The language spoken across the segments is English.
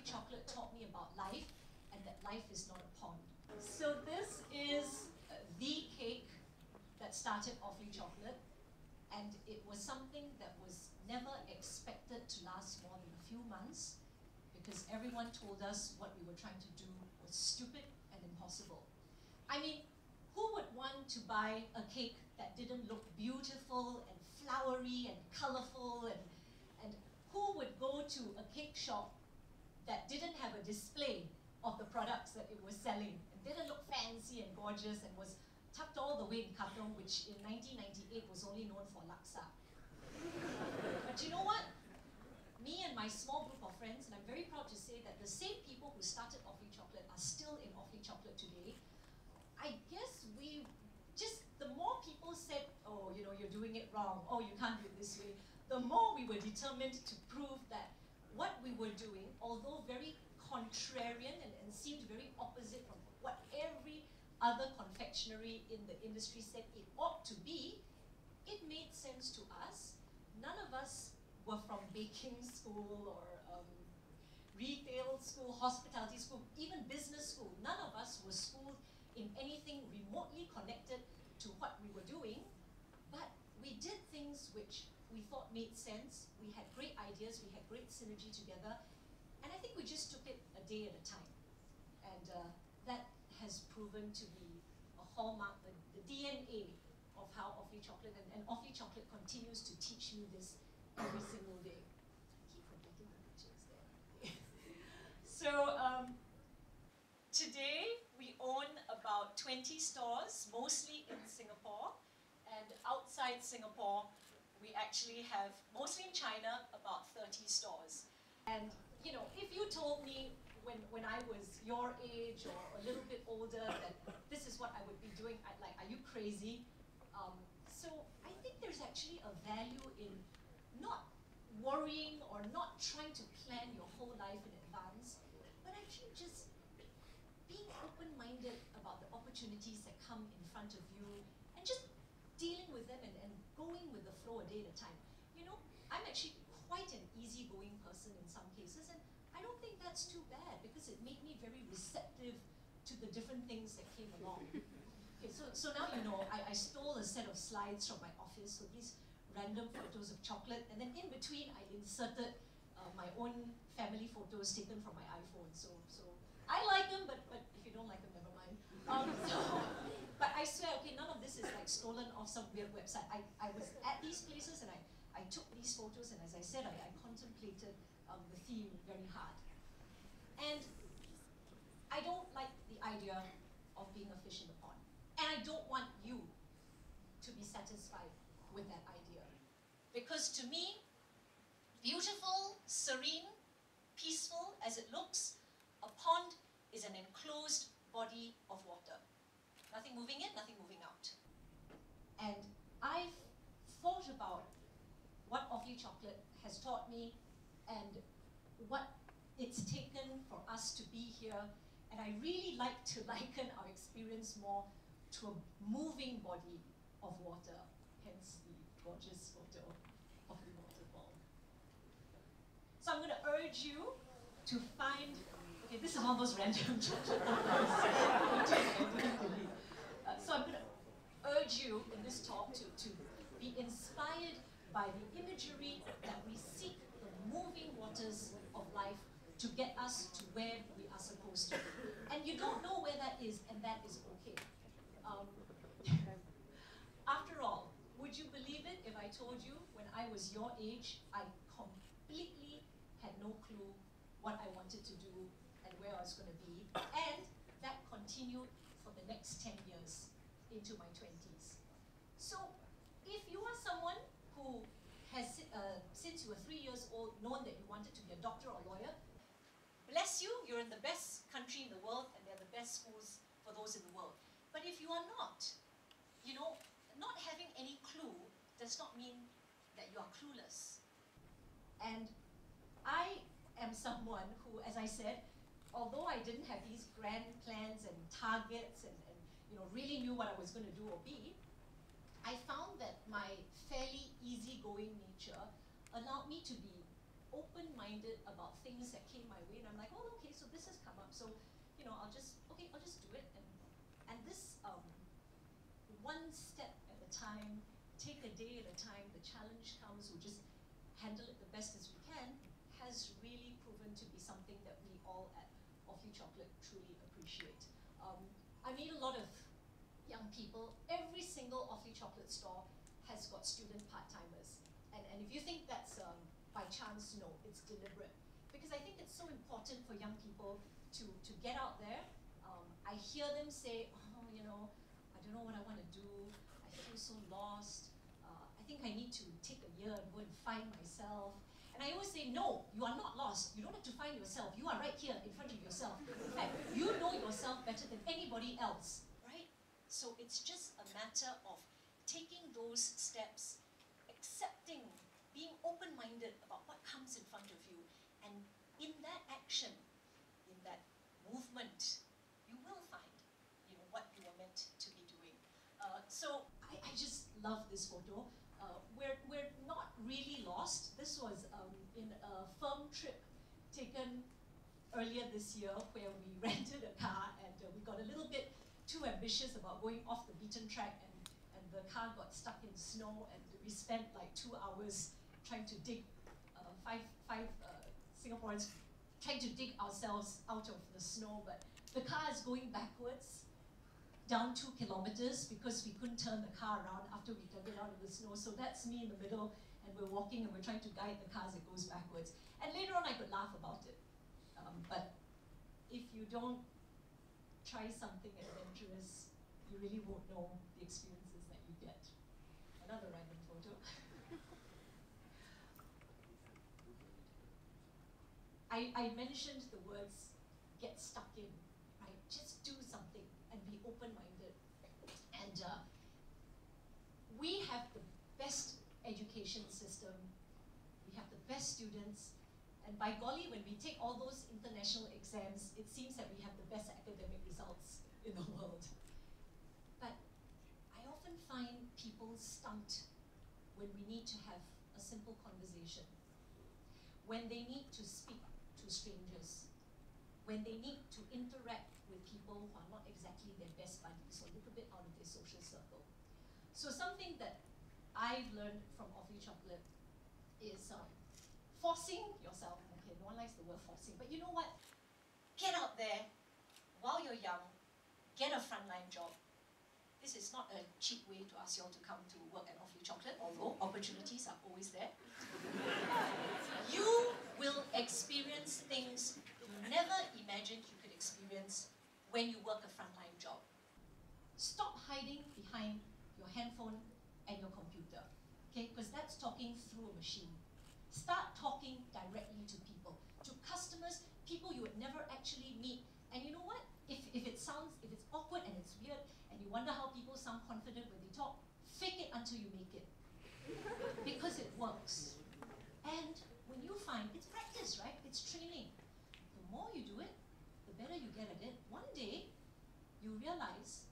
Awfully Chocolate taught me about life, and that life is not a pond. So this is the cake that started Awfully Chocolate, and it was something that was never expected to last more than a few months, because everyone told us what we were trying to do was stupid and impossible. I mean, who would want to buy a cake that didn't look beautiful and flowery and colorful, and who would go to a cake shop that didn't have a display of the products that it was selling and didn't look fancy and gorgeous and was tucked all the way in Katong, which in 1998 was only known for laksa. But you know what? Me and my small group of friends, and I'm very proud to say that the same people who started Awfully Chocolate are still in Awfully Chocolate today. I guess the more people said, oh, you know, you're doing it wrong, oh, you can't do it this way, the more we were determined to prove that what we were doing, although very contrarian and seemed very opposite from what every other confectionery in the industry said it ought to be, it made sense to us. None of us were from baking school or retail school, hospitality school, even business school. None of us were schooled in anything remotely connected to what we were doing, but we did things which we thought made sense. We had great ideas, we had great synergy together, and I think we just took it a day at a time. And that has proven to be a hallmark, the DNA of how Awfully Chocolate, and Awfully Chocolate continues to teach me this every single day. I keep forgetting the pictures there. So today we own about 20 stores, mostly in Singapore, and outside Singapore we actually have, mostly in China, about 30 stores. And you know, if you told me when I was your age or a little bit older that this is what I would be doing, I'd like, are you crazy? So I think there's actually a value in not worrying or not trying to plan your whole life in advance, but actually just being open-minded about the opportunities that come in front of you and just dealing with them and going with the flow a day at a time. You know, I'm actually quite an easygoing person in some cases, and I don't think that's too bad because it made me very receptive to the different things that came along. Okay, so now you know, I stole a set of slides from my office, so these random photos of chocolate, and then in between I inserted my own family photos taken from my iPhone. So I like them, but if you don't like them, never mind. But I swear, okay, none of this is like stolen off some weird website. I was at these places and I took these photos, and as I said, I contemplated the theme very hard. And I don't like the idea of being a fish in the pond. And I don't want you to be satisfied with that idea. Because to me, beautiful, serene, peaceful as it looks, a pond is an enclosed body of water. Nothing moving in, nothing moving out. And I've thought about what Awfully Chocolate has taught me and what it's taken for us to be here. And I really like to liken our experience more to a moving body of water, hence the gorgeous photo of the waterfall. So I'm going to urge you to find, okay, this is one of those random chocolate. So I'm going to urge you in this talk to be inspired by the imagery that we seek the moving waters of life to get us to where we are supposed to be. And you don't know where that is, and that is okay. After all, would you believe it if I told you when I was your age, I completely had no clue what I wanted to do and where I was going to be, and that continued for the next 10 years into my 20s. So if you are someone who has, since you were 3 years old, known that you wanted to be a doctor or lawyer, bless you, you're in the best country in the world, and they're the best schools for those in the world. But if you are not, you know, not having any clue does not mean that you are clueless. And I am someone who, as I said, although I didn't have these grand plans and targets and you know, really knew what I was going to do or be, I found that my fairly easygoing nature allowed me to be open-minded open-minded about things that came my way, and I'm like, oh, okay, so this has come up, so I'll just do it, and this one step at a time, take a day at a time. The challenge comes, we'll just handle it the best as we can, has really proven to be something that we all at Awfully Chocolate truly appreciate. I meet a lot of young people. Every single Awfully Chocolate store has got student part-timers. And if you think that's by chance, no, it's deliberate. Because I think it's so important for young people to get out there. I hear them say, oh, I don't know what I want to do. I feel so lost. I think I need to take a year and go and find myself. And I always say, no, you are not lost. You don't have to find yourself. You are right here in front of yourself. In fact, you know yourself better than anybody else, right? So it's just a matter of taking those steps, accepting, being open-minded about what comes in front of you. And in that action, in that movement, you will find, what you are meant to be doing. So I just love this photo. We're not really lost. This was in a firm trip taken earlier this year where we rented a car, and we got a little bit too ambitious about going off the beaten track, and the car got stuck in snow, and we spent like 2 hours trying to dig, five Singaporeans trying to dig ourselves out of the snow, but the car is going backwards down 2 kilometers because we couldn't turn the car around after we dug it out of the snow. So that's me in the middle, and we're walking and we're trying to guide the car as it goes backwards. And later on I could laugh about it. But if you don't try something adventurous, you really won't know the experiences that you get. Another random photo. I mentioned the words, get stuck in, right? Just do something and be open-minded. And we have the best education system, we have the best students, and by golly, when we take all those international exams, it seems that we have the best academic results in the world. But I often find people stumped when we need to have a simple conversation, when they need to speak to strangers, when they need to interact with people who are not exactly their best buddies or a little bit out of their social circle. So something that I've learned from Awfully Chocolate is forcing yourself. Okay, no one likes the word forcing, but you know what? Get out there while you're young, get a frontline job. This is not a cheap way to ask you all to come to work at Awfully Chocolate, although opportunities are always there. You will experience things you never imagined you could experience when you work a frontline job. Stop hiding behind your handphone and your computer, okay? Because that's talking through a machine. Start talking directly to people, to customers, people you would never actually meet. And you know what? If it's awkward and it's weird, and you wonder how people sound confident when they talk, fake it until you make it. Because it works. And when you find, it's practice, right? It's training. The more you do it, the better you get at it. One day, you realize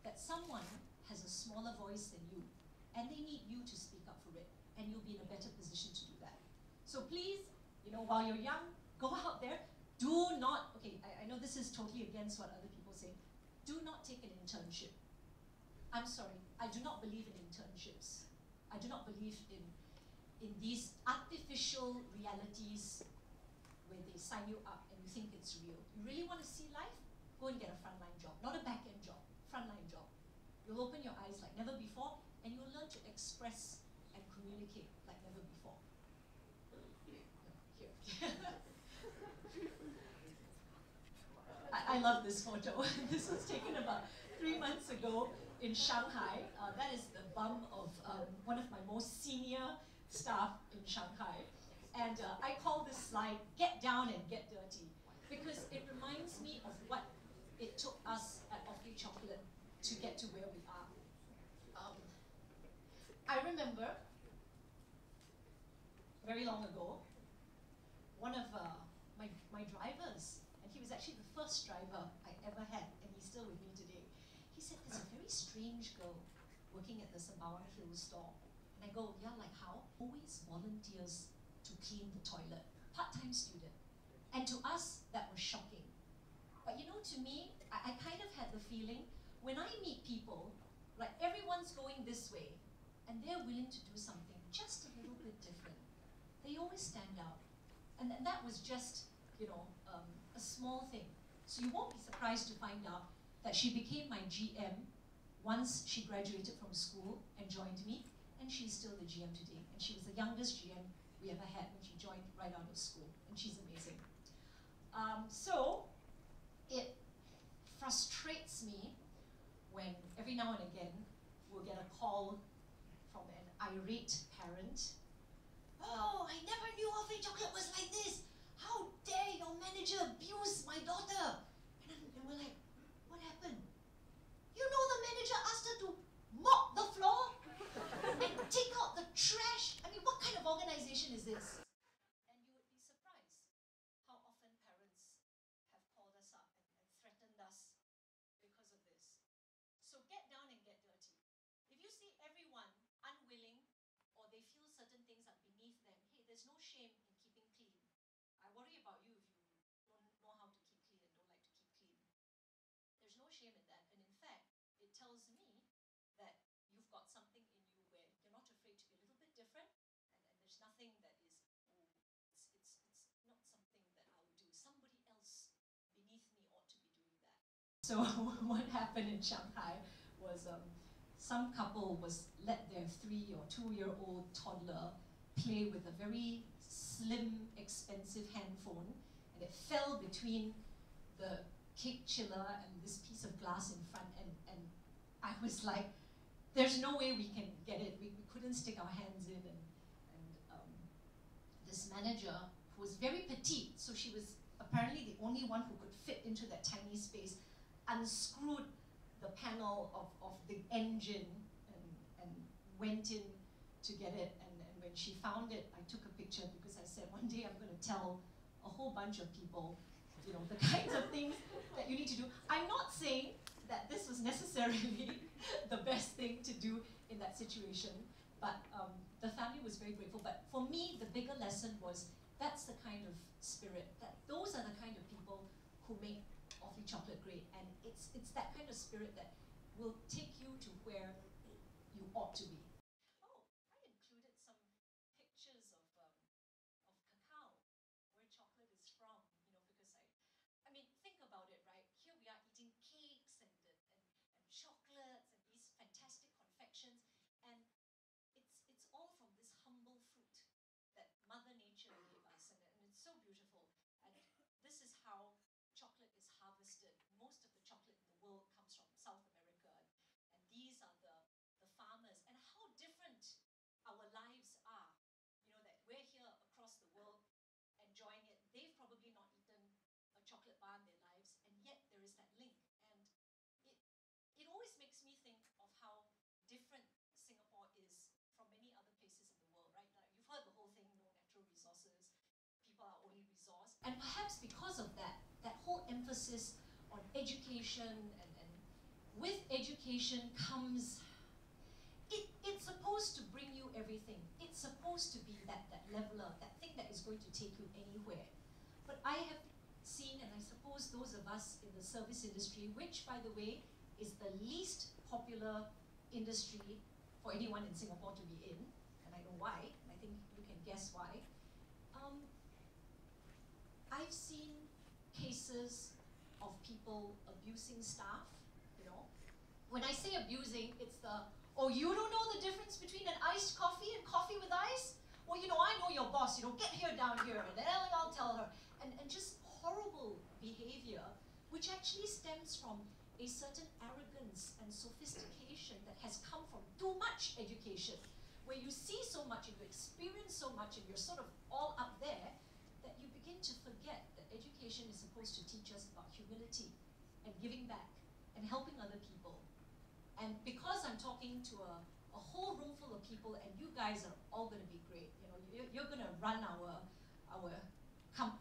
that someone has a smaller voice than you, and they need you to speak up for it, and you'll be in a better position to do that. So please, while you're young, go out there. Do not, okay, I know this is totally against what other people say. Do not take an internship. I'm sorry, I do not believe in internships. I do not believe in these artificial realities where they sign you up and you think it's real. You really want to see life? Go and get a frontline job, not a back-end job, frontline job. You'll open your eyes like never before, and you'll learn to express and communicate like never before. Here. I love this photo. This was taken about 3 months ago in Shanghai. That is the bum of one of my most senior staff in Shanghai. And I call this slide, Get Down and Get Dirty, because it reminds me of what it took us at Awfully Chocolate to get to where we are. I remember, very long ago, one of my drivers, and he was actually the first driver I ever had, and he's still with me today. He said, there's a very strange girl working at the Sembawang Hills store. And I go, yeah, like how? Always volunteers to clean the toilet. part-time student. And to us, that was shocking. But you know, to me, I kind of had the feeling, when I meet people, like everyone's going this way, and they're willing to do something just a little bit different, they always stand out. And that was just, you know, a small thing. So you won't be surprised to find out that she became my GM once she graduated from school and joined me, and she's still the GM today. And she was the youngest GM we ever had when she joined right out of school, and she's amazing. So it frustrates me when every now and again we'll get a call from an irate parent. Oh, I never knew Awfully Chocolate was like this. How dare your manager abuse my daughter? And we're like, what happened? You know the manager asked her to mop the floor and take out the trash. I mean, what kind of organization is this? And you would be surprised how often parents have called us up and threatened us because of this. So get down and get dirty. If you see everyone unwilling, or they feel certain things are beneath them, hey, there's no shame in keeping clean. I worry about you if you don't know how to keep clean and don't like to keep clean. There's no shame in that. And in fact, it tells me that you've got something in you where you're not afraid to be a little bit different, and there's nothing that is, oh, it's not something that I'll do. Somebody else beneath me ought to be doing that. So what happened in Shanghai was some couple let their 3 or 2-year-old toddler play with a very slim, expensive handphone, and it fell between the cake chiller and this piece of glass in front, and I was like, there's no way we can get it. We couldn't stick our hands in, and this manager, who was very petite, so she was apparently the only one who could fit into that tiny space, unscrewed the panel of the engine and went in to get it. And when she found it, I took a picture because I said, one day I'm going to tell a whole bunch of people, you know, the kinds of things that you need to do. I'm not saying that this was necessarily the best thing to do in that situation, but the family was very grateful. But for me, the bigger lesson was that's the kind of spirit, that those are the kind of people who make Awfully Chocolate great, and it's that kind of spirit that will take you to where you ought to be. Oh, I included some pictures of cacao, where chocolate is from, you know, because I mean, think about it, right? Here we are eating cakes and chocolates and these fantastic confections, and it's all from this humble fruit that Mother Nature gave us, and it's so beautiful. And this is how chocolate is harvested. Most of the chocolate in the world comes from South America, and these are the farmers, and how different our lives are. You know, that we're here across the world enjoying it. They've probably not eaten a chocolate bar in their lives, and yet there is that link. And it always makes me think of how different Singapore is from many other places in the world, right? Like, you've heard the whole thing, no natural resources, people are only resource. And perhaps because of that whole emphasis on education, and with education comes, it's supposed to bring you everything. It's supposed to be that leveler, that thing that is going to take you anywhere. But I have seen, and I suppose those of us in the service industry, which, by the way, is the least popular industry for anyone in Singapore to be in, and I know why, and I think you can guess why. I've seen cases of people abusing staff, you know. When I say abusing, it's the, oh, you don't know the difference between an iced coffee and coffee with ice? Well, you know, I know your boss, you know, get here, down here, and then I'll tell her. And just horrible behavior, which actually stems from a certain arrogance and sophistication that has come from too much education, where you see so much and you experience so much and you're sort of all up there, that you begin to forget that education is supposed to teach us about humility and giving back and helping other people. And because I'm talking to a whole room full of people, and you guys are all going to be great, you know, you're going to run our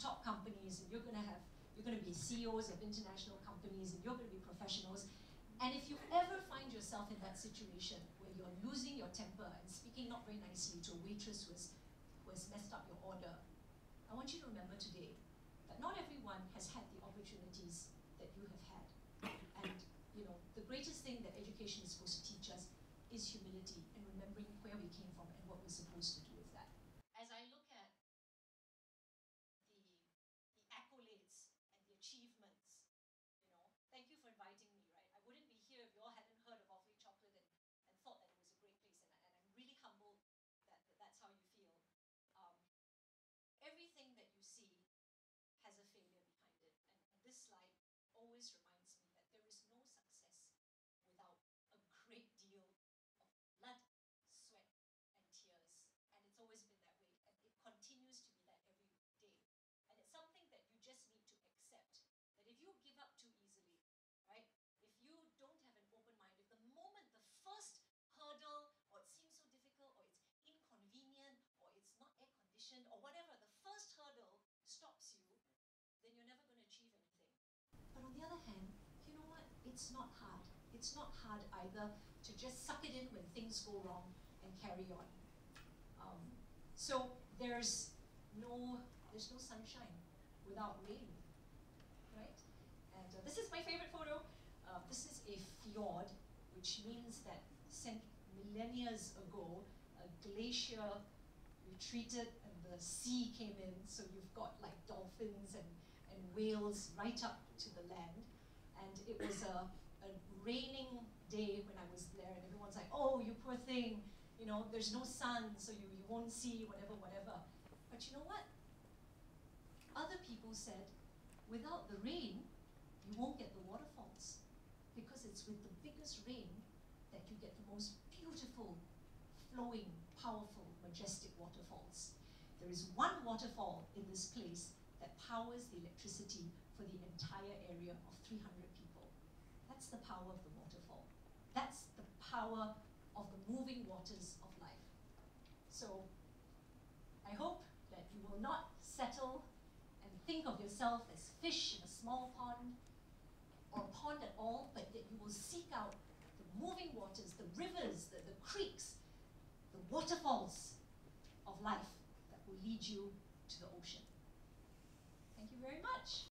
top companies, and you're going to be CEOs of international companies, and you're going to be professionals. And if you ever find yourself in that situation where you're losing your temper and speaking not very nicely to a waitress who has messed up your order, I want you to remember today that not everyone has had the opportunities that you have had. And you know, the greatest thing that education is supposed to teach us is humility and remembering where we came from and what we're supposed to do with that. As I look at the accolades and the achievements, you know, thank you for inviting me, right? I wouldn't be here if you all hadn't heard of Awfully Chocolate and thought that it was a great place, and I'm really humbled that that's how you feel. Everything that you see has a failure behind it, and this slide always reminds me that there is no success without a great deal of blood, sweat, and tears, and it's always been that way, and it continues to be that every day. And it's something that you just need to accept, that if you give up too easily, right, if you don't have an open mind, if the moment the first hurdle, or it seems so difficult, or it's inconvenient, or it's not air conditioned, or whatever, the first hurdle stops you, then you're never going to achieve anything. But on the other hand, you know what? It's not hard. It's not hard either to just suck it in when things go wrong and carry on. So there's no sunshine without rain, right? And this is my favorite photo. This is a fjord, which means that millennia ago, a glacier retreated and the sea came in, so you've got like dolphins and whales right up to the land. And it was a raining day when I was there, and everyone's like, oh, you poor thing, you know, there's no sun, so you won't see whatever. But you know what? Other people said, without the rain, you won't get the waterfalls, because it's with the biggest rain that you get the most beautiful, flowing, powerful, majestic waterfalls. There is one waterfall in this place that powers the electricity for the entire area of 300 people. That's the power of the waterfall. That's the power of the moving waters of life. So I hope that you will not settle and think of yourself as fish in a small pond, or pond at all, but that you will seek out the moving waters, the rivers, the creeks, the waterfalls of life that will lead you to the ocean. Thank you very much.